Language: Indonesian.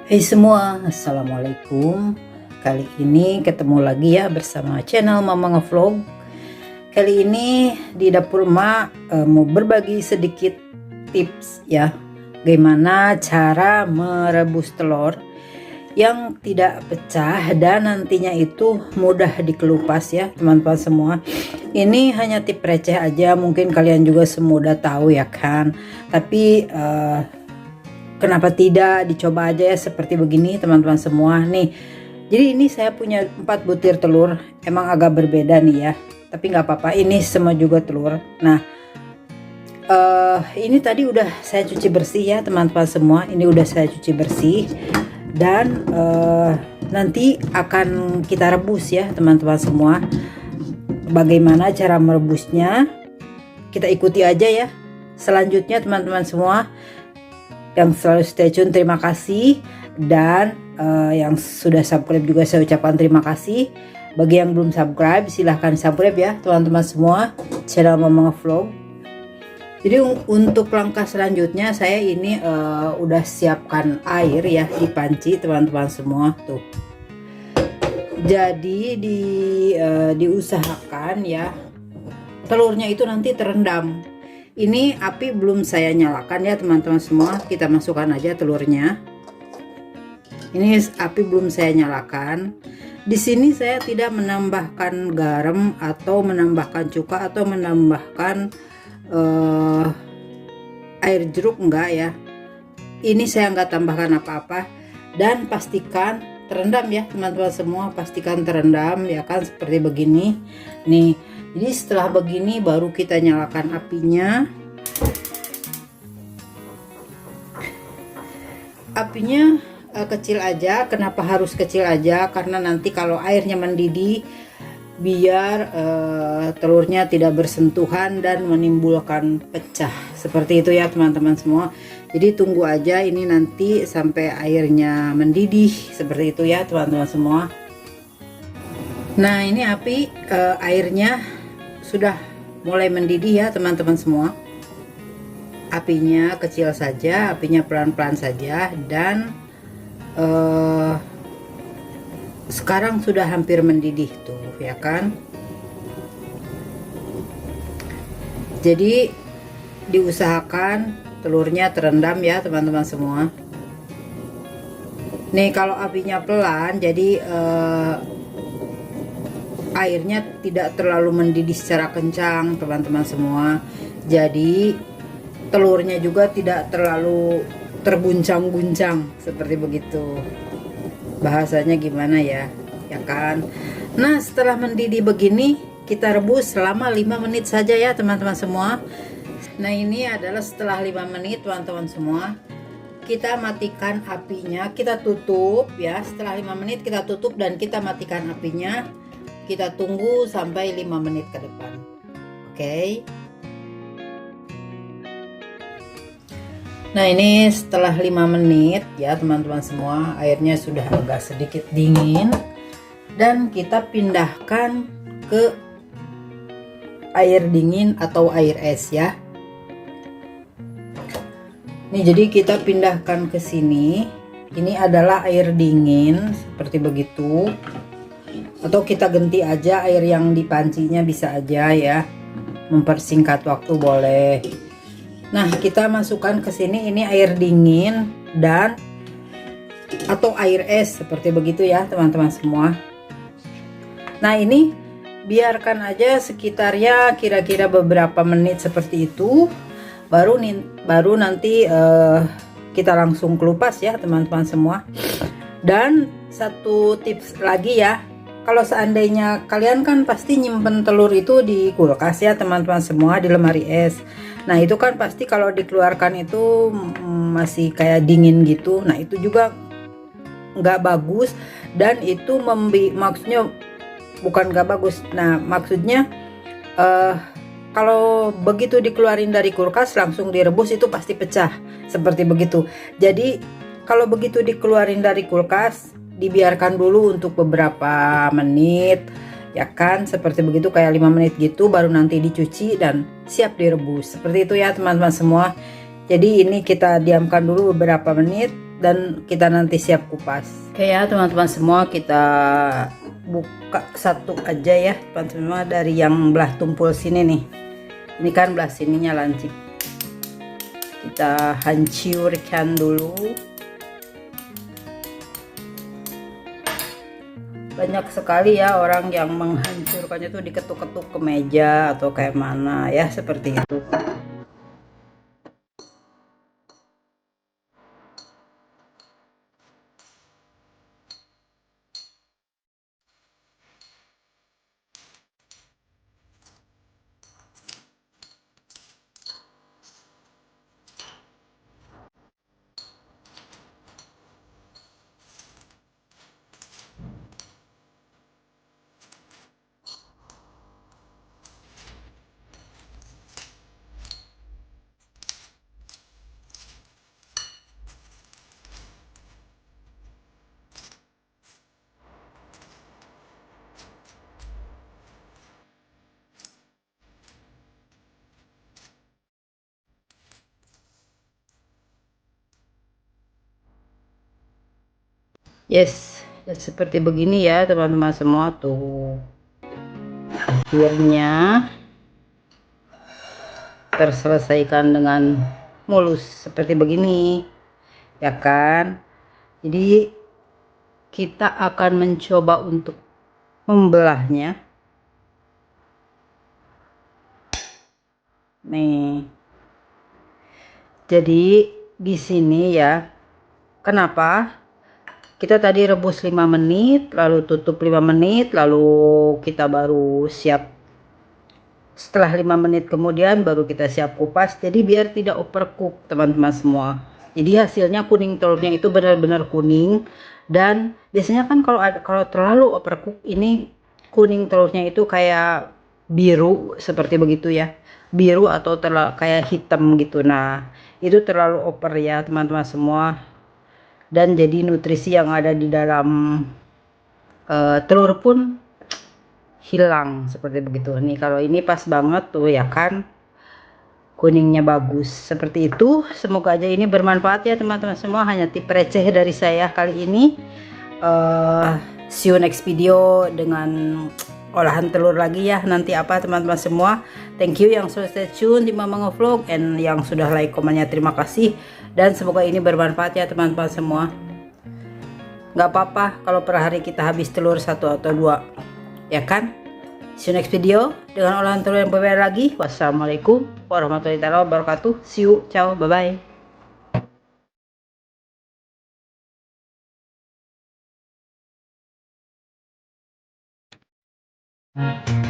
Hai semua, assalamualaikum. Kali ini ketemu lagi ya bersama channel Mama Ngevlog. Kali ini di dapur Mak mau berbagi sedikit tips ya, bagaimana cara merebus telur yang tidak pecah dan nantinya itu mudah dikelupas ya teman-teman semua. Ini hanya tips receh aja, mungkin kalian juga semua udah tahu ya kan, tapi kenapa tidak dicoba aja ya seperti begini teman-teman semua nih. Jadi ini saya punya 4 butir telur, emang agak berbeda nih ya, tapi nggak apa-apa, ini semua juga telur. Nah ini tadi udah saya cuci bersih ya teman-teman semua, ini udah saya cuci bersih dan nanti akan kita rebus ya teman-teman semua. Bagaimana cara merebusnya kita ikuti aja ya. Selanjutnya teman-teman semua yang selalu stay tune, terima kasih. Dan yang sudah subscribe juga saya ucapkan terima kasih. Bagi yang belum subscribe silahkan subscribe ya teman-teman semua channel Mama Ngevlog. Jadi untuk langkah selanjutnya saya ini udah siapkan air ya di panci teman-teman semua tuh. Jadi diusahakan ya telurnya itu nanti terendam. Ini api belum saya nyalakan ya teman-teman semua, kita masukkan aja telurnya. Ini api belum saya nyalakan. Di sini saya tidak menambahkan garam atau menambahkan cuka atau menambahkan air jeruk, enggak ya. Ini saya enggak tambahkan apa-apa dan pastikan terendam ya teman-teman semua, pastikan terendam ya kan, seperti begini nih. Jadi setelah begini baru kita nyalakan apinya. Apinya kecil aja. Kenapa harus kecil aja? Karena nanti kalau airnya mendidih biar telurnya tidak bersentuhan dan menimbulkan pecah. Seperti itu ya teman-teman semua. Jadi tunggu aja ini nanti sampai airnya mendidih, seperti itu ya teman-teman semua. Nah ini api airnya sudah mulai mendidih ya teman-teman semua. Apinya kecil saja, apinya pelan-pelan saja, dan sekarang sudah hampir mendidih tuh ya kan. Jadi diusahakan telurnya terendam ya teman-teman semua. Nih kalau apinya pelan jadi airnya tidak terlalu mendidih secara kencang teman-teman semua. Jadi telurnya juga tidak terlalu terguncang-guncang, seperti begitu. Bahasanya gimana ya, ya kan. Nah setelah mendidih begini kita rebus selama 5 menit saja ya teman-teman semua. Nah ini adalah setelah 5 menit teman-teman semua. Kita matikan apinya, kita tutup ya. Setelah 5 menit kita tutup dan kita matikan apinya. Kita tunggu sampai 5 menit ke depan. Oke. Nah ini setelah 5 menit ya teman-teman semua, airnya sudah agak sedikit dingin dan kita pindahkan ke air dingin atau air es ya. Nih jadi kita pindahkan ke sini. Ini adalah air dingin seperti begitu. Atau kita ganti aja air yang di pancinya, bisa aja ya. Mempersingkat waktu boleh. Nah, kita masukkan ke sini ini air dingin dan atau air es seperti begitu ya, teman-teman semua. Nah, ini biarkan aja sekitarnya kira-kira beberapa menit seperti itu. Baru nanti kita langsung kelupas ya teman-teman semua. Dan satu tips lagi ya, kalau seandainya kalian kan pasti nyimpen telur itu di kulkas ya teman-teman semua, di lemari es. Nah itu kan pasti kalau dikeluarkan itu masih kayak dingin gitu. Nah itu juga nggak bagus dan itu maksudnya bukan nggak bagus. Nah maksudnya kalau begitu dikeluarin dari kulkas langsung direbus itu pasti pecah, seperti begitu. Jadi kalau begitu dikeluarin dari kulkas dibiarkan dulu untuk beberapa menit ya kan, seperti begitu, kayak 5 menit gitu, baru nanti dicuci dan siap direbus. Seperti itu ya teman-teman semua. Jadi ini kita diamkan dulu beberapa menit dan kita nanti siap kupas. Oke ya teman-teman semua, kita buka satu aja ya teman-teman semua, dari yang belah tumpul sini nih. Ini kan belah sininya lancip, kita hancurkan dulu. Banyak sekali ya orang yang menghancurkannya tuh diketuk-ketuk ke meja atau kayak mana ya, seperti itu. Yes, ya seperti begini ya teman-teman semua tuh. Akhirnya terselesaikan dengan mulus seperti begini, ya kan? Jadi kita akan mencoba untuk membelahnya. Nih. Jadi di sini ya. Kenapa? Kita tadi rebus 5 menit, lalu tutup 5 menit, lalu kita baru siap. Setelah 5 menit kemudian baru kita siap kupas. Jadi biar tidak overcook teman-teman semua. Jadi hasilnya kuning telurnya itu benar-benar kuning. Dan biasanya kan kalau terlalu overcook ini kuning telurnya itu kayak biru seperti begitu ya. Biru atau kayak hitam gitu. Nah, itu terlalu over ya teman-teman semua. Dan jadi nutrisi yang ada di dalam telur pun hilang seperti begitu. Nih kalau ini pas banget tuh ya kan, kuningnya bagus seperti itu. Semoga aja ini bermanfaat ya teman-teman semua. Hanya tip receh dari saya kali ini. See you next video dengan olahan telur lagi ya. Nanti apa teman-teman semua. Thank you yang sudah stay tune di Mama Ngevlog, and yang sudah like komennya terima kasih. Dan semoga ini bermanfaat ya teman-teman semua. Nggak apa-apa kalau per hari kita habis telur 1 atau 2, ya kan? See you next video dengan olahan telur yang berbeda lagi. Wassalamualaikum warahmatullahi wabarakatuh. See you, ciao, bye bye.